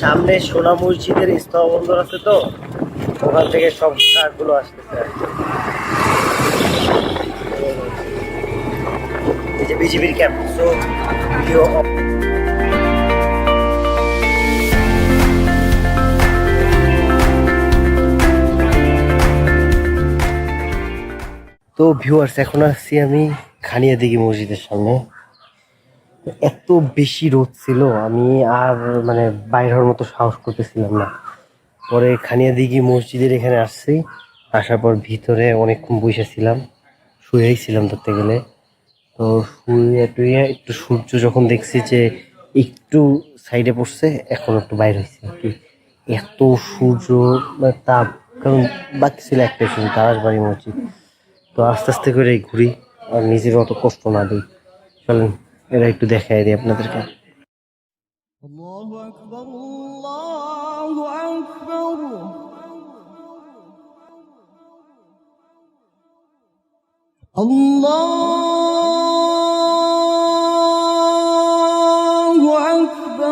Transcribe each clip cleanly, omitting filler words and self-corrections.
সামনে সোনা মসজিদের স্থলবন্দর আছে, তো ওখান থেকে সব ট্রাকগুলো আসতেছে আর কি। এই যে বিজিবির ক্যাম্প। সো ভিডিও তো ভিউয়ার্স, এখন আসছি আমি খানিয়াদিঘি মসজিদের সামনে। এত বেশি রোদ ছিল, আমি আর মানে বাইর হওয়ার মতো সাহস করতেছিলাম না। পরে খানিয়াদিঘি মসজিদের এখানে আসছি। আসার পর ভিতরে অনেকক্ষণ বসেছিলাম, শুয়েই ছিলাম ধরতে গেলে। তো শুয়ে টুয়ে একটু সূর্য যখন দেখছি যে একটু সাইডে পড়ছে, এখন একটু বাইরে হয়েছে আর কি। এত সূর্য তাপ, কারণ বাকি ছিল একটাই শুধু তারাসবাড়ি মসজিদ। তো আস্তে আস্তে করে ঘুরি আর নিজের অত কষ্ট না দিই। চলেন এরা একটু দেখাই দিই আপনাদেরকে। আল্লাহু আকবার, আল্লাহু আকবার, আল্লাহু আকবার, আল্লাহু আকবার।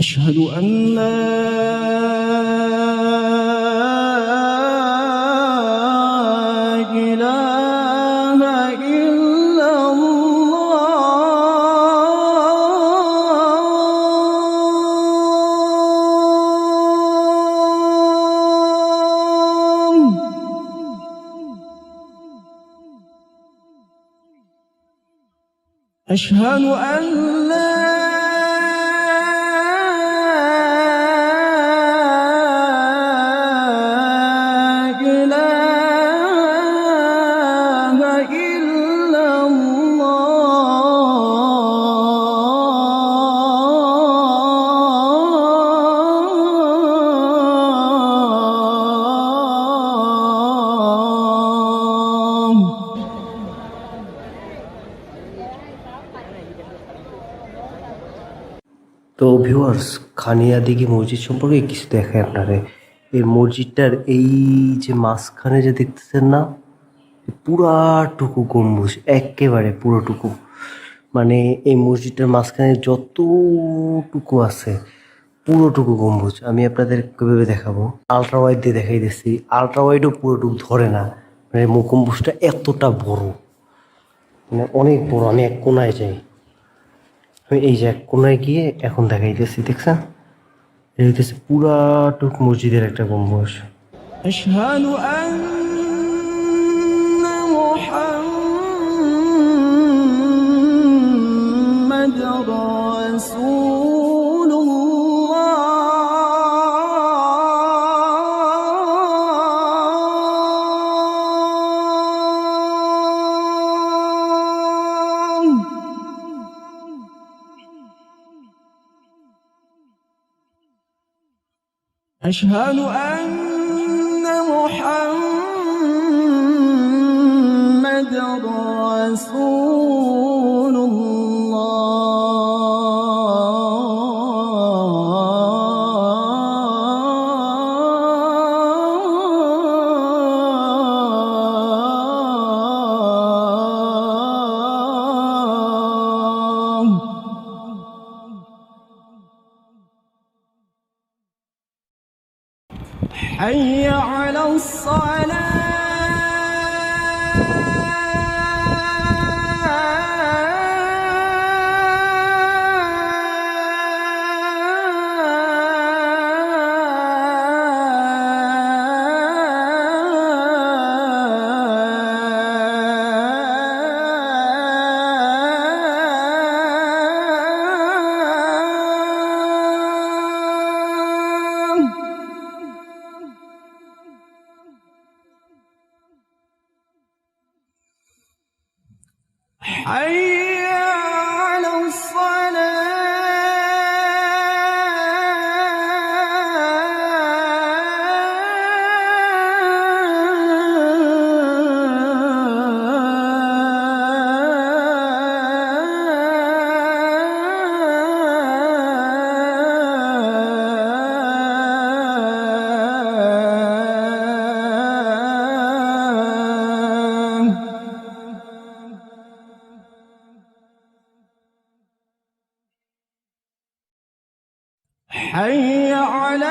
أشهد أن لا إله إلا الله. أشهد أن لا তো ভিউয়ার্স, খানিয়াদিঘি মসজিদ সম্পর্কে কিছু দেখায় আপনারে। এই মসজিদটার এই যে মাঝখানে যে দেখতেছেন না, পুরাটুকু গম্বুজ, একেবারে পুরোটুকু। মানে এই মসজিদটার মাঝখানে যতটুকু আছে পুরোটুকু গম্বুজ। আমি আপনাদের কিভাবে দেখাবো, আলট্রা ওয়াইড দিয়ে দেখাই দিচ্ছি। আলট্রা ওয়াইডও পুরোটুকু ধরে না, মানে গম্বুজটা এতটা বড়, মানে অনেক বড়। আমি এক কোনায় যাই, আমি এই যে এক কোনায় গিয়ে এখন দেখাইতেছি, দেখছেন? এটা হইতেছে পুরাটুক মসজিদের একটা গম্বুজ। أشهد أن محمد رسول الله. أشهد أن محمد رسول الله. حي على الصلاة. حي على الصلاة. حي على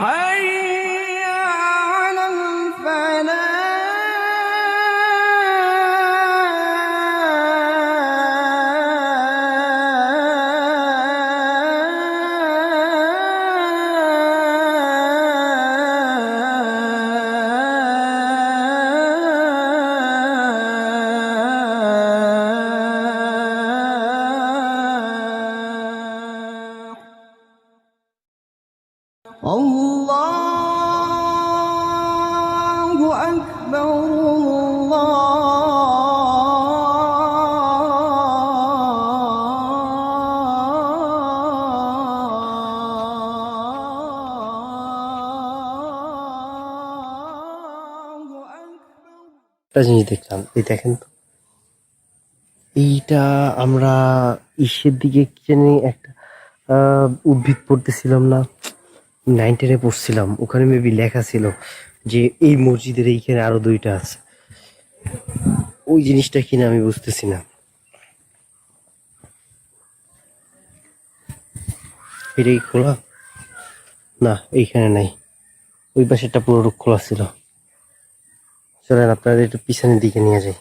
حي على الفلاح. الله أكبر. الله أكبر. একটা জিনিস দেখলাম, এই দেখেন তো, এইটা আমরা ইসের দিকে কি জানি একটা উদ্ভিদ পড়তেছিলাম না, 9-10 পড়ছিলাম, ওখানে মেবি লেখা ছিল যে এই মসজিদের এইখানে আরো 2টা আছে। ওই জিনিসটা কিনা আমি বুঝতেছি না। এটা কি খোলা? না, এইখানে নাই, ওই পাশেরটা পুরো খোলা ছিল। চলেন আপনাদের একটু পিছনের দিকে নিয়ে যাই।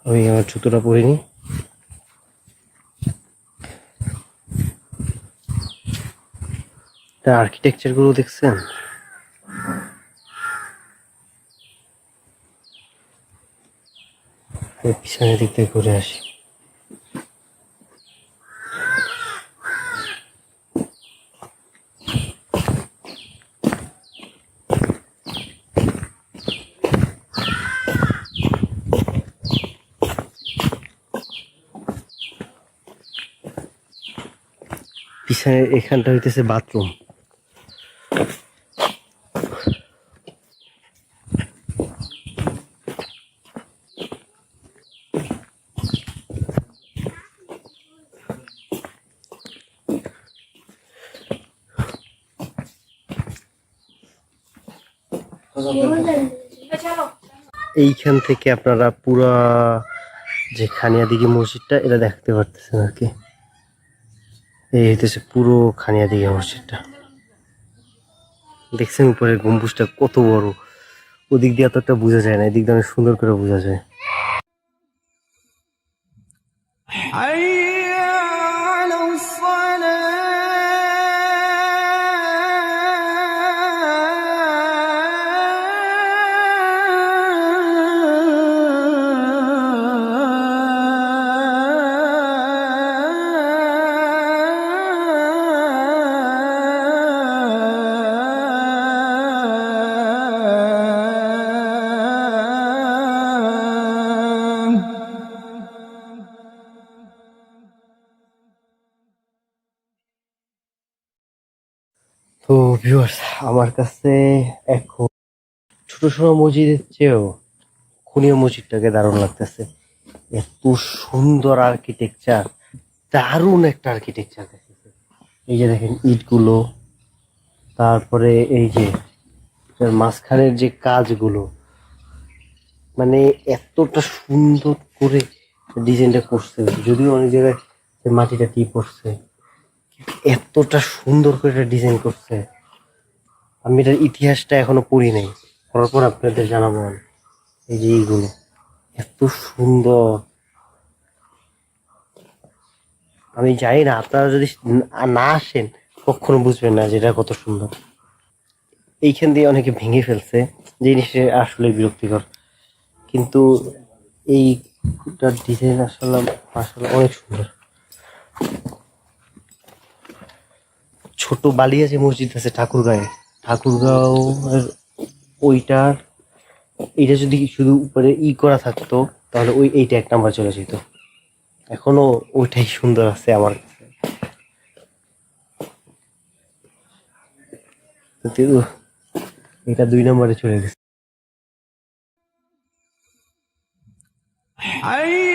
আমি আমার জুতোটা পরিনি। তা আর্কিটেকচার গুলো দেখছেন? পিছনের দিক থেকে ঘুরে আসি। পিছনে এখানটা হইতেছে বাথরুম। এইখান থেকে আপনারা পুরা যে খানিয়াদিঘি মসজিদটা এটা দেখতে পারতেছেন আর কি। এই হইতেছে পুরো খানিয়াদিঘি মসজিদটা। দেখছেন উপরের গম্বুজটা কত বড়, ওদিক দিয়ে এতটা বোঝা যায় না, এদিক দিয়ে অনেক সুন্দর করে বোঝা যায়। حي على তো ভিউয়ার্স, আমার কাছে এখন ছোট ছোট মসজিদের চেয়েও খুনিয়া মসজিদটাকে দারুণ লাগতেছে। এত সুন্দর আর্কিটেকচার, দারুণ একটা আর্কিটেকচার দেখতেছে। এই যে দেখেন ইটগুলো, তারপরে এই যে এটার মাঝখানের যে কাজগুলো, মানে এতটা সুন্দর করে ডিজাইনটা করছে। যদিও অনেক জায়গায় মাটিটা টি পড়ছে, এতটা সুন্দর করে এটা ডিজাইন করছে। আমি এটার ইতিহাসটা এখনো পড়ি নাই, পড়ার পর আপনাদের জানাবো। এই যে এইগুলো এত সুন্দর, আমি জানি না, আপনারা যদি না আসেন কখনো বুঝবেন না যে এটা কত সুন্দর। এইখান দিয়ে অনেকে ভেঙে ফেলছে, জিনিসটা আসলে বিরক্তিকর, কিন্তু এইটার ডিজাইন আসলে আসলে অনেক সুন্দর। ছোট বালিয়া যে মসজিদ আছে ঠাকুরগাঁও ওইটার, এটা যদি শুধু উপরে করা থাকতো তাহলে এইটা 1 নাম্বার চলে যেত। এখনো ওইটাই সুন্দর আছে আমার কাছে। কিন্তু এটা 2 নম্বরে চলে গেছে। حي